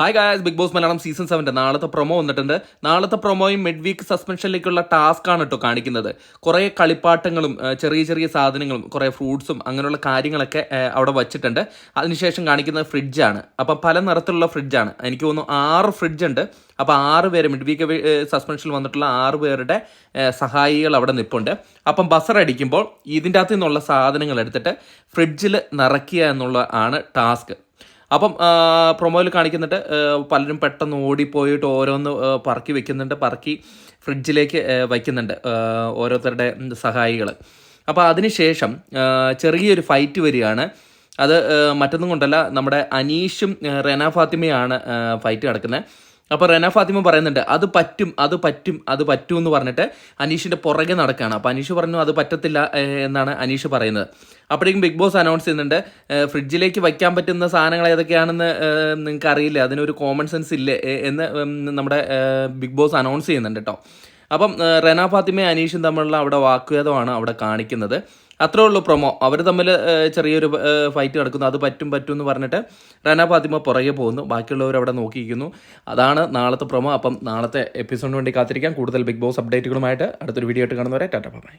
Hi guys, Bigg Boss Malayalam season 7 നാളത്തെ promo വന്നിട്ടുണ്ട്. നാളത്തെ പ്രൊമോയും മിഡ് വീക്ക് സസ്പെൻഷനിലേക്കുള്ള ടാസ്ക്കാണ് കേട്ടോ കാണിക്കുന്നത്. കുറേ കളിപ്പാട്ടങ്ങളും ചെറിയ ചെറിയ സാധനങ്ങളും കുറേ ഫ്രൂട്ട്സും അങ്ങനെയുള്ള കാര്യങ്ങളൊക്കെ അവിടെ വച്ചിട്ടുണ്ട്. അതിനുശേഷം കാണിക്കുന്നത് ഫ്രിഡ്ജാണ്. അപ്പം പല നിറത്തിലുള്ള ഫ്രിഡ്ജാണ്. എനിക്ക് തോന്നുന്നു 6 ഫ്രിഡ്ജ് ഉണ്ട്. അപ്പോൾ 6 പേര് മിഡ് വീക്ക് സസ്പെൻഷനിൽ വന്നിട്ടുള്ള 6 പേരുടെ സഹായികൾ അവിടെ നിൽപ്പുണ്ട്. അപ്പം ബസർ അടിക്കുമ്പോൾ ഇതിൻ്റെ അകത്തു നിന്നുള്ള സാധനങ്ങൾ എടുത്തിട്ട് ഫ്രിഡ്ജിൽ നിറയ്ക്കുക എന്നുള്ളതാണ് ടാസ്ക്. അപ്പം പ്രൊമോയിൽ കാണിക്കുന്നുണ്ട് പലരും പെട്ടെന്ന് ഓടിപ്പോയിട്ട് ഓരോന്ന് പറക്കി വെക്കുന്നുണ്ട്, പറക്കി ഫ്രിഡ്ജിലേക്ക് വയ്ക്കുന്നുണ്ട് ഓരോരുത്തരുടെ സഹായികൾ. അപ്പോൾ അതിനുശേഷം ചെറിയൊരു ഫൈറ്റ് വരികയാണ്. അത് മറ്റൊന്നും കൊണ്ടല്ല, നമ്മുടെ അനീഷും റെന ഫാത്തിമയാണ് ഫൈറ്റ് നടക്കുന്നത്. അപ്പോൾ റെന ഫാത്തിമ പറയുന്നുണ്ട് അത് പറ്റും എന്ന് പറഞ്ഞിട്ട് അനീഷിൻ്റെ പുറകെ നടക്കുകയാണ്. അപ്പോൾ അനീഷ് പറഞ്ഞു അത് പറ്റത്തില്ല എന്നാണ് അനീഷ് പറയുന്നത്. അപ്പോഴേക്കും ബിഗ് ബോസ് അനൗൺസ് ചെയ്യുന്നുണ്ട് ഫ്രിഡ്ജിലേക്ക് വയ്ക്കാൻ പറ്റുന്ന സാധനങ്ങൾ ഏതൊക്കെയാണെന്ന് നിങ്ങൾക്ക് അറിയില്ല, അതിനൊരു കോമൺ സെൻസ് ഇല്ലേ എന്ന് നമ്മുടെ ബിഗ് ബോസ് അനൗൺസ് ചെയ്യുന്നുണ്ട് കേട്ടോ. അപ്പം റെന ഫാത്തിമയും അനീഷും തമ്മിലുള്ള അവിടെ വാഗ്വാദമാണ് അവിടെ കാണിക്കുന്നത്. അത്രേ ഉള്ളൂ പ്രൊമോ. അവർ തമ്മിൽ ചെറിയൊരു ഫൈറ്റ് നടക്കുന്നു. അത് പറ്റും എന്ന് പറഞ്ഞിട്ട് റെന ഫാത്തിമ പുറകെ പോകുന്നു, ബാക്കിയുള്ളവർ അവിടെ നോക്കിയിരിക്കുന്നു. അതാണ് നാളത്തെ പ്രൊമോ. അപ്പം നാളത്തെ എപ്പിസോഡിന് വേണ്ടി കാത്തിരിക്കാം. കൂടുതൽ ബിഗ് ബോസ് അപ്ഡേറ്റുകളുമായിട്ട് അടുത്തൊരു വീഡിയോ ആയിട്ട് കാണുന്നവരെ ടാറ്റ ബൈ.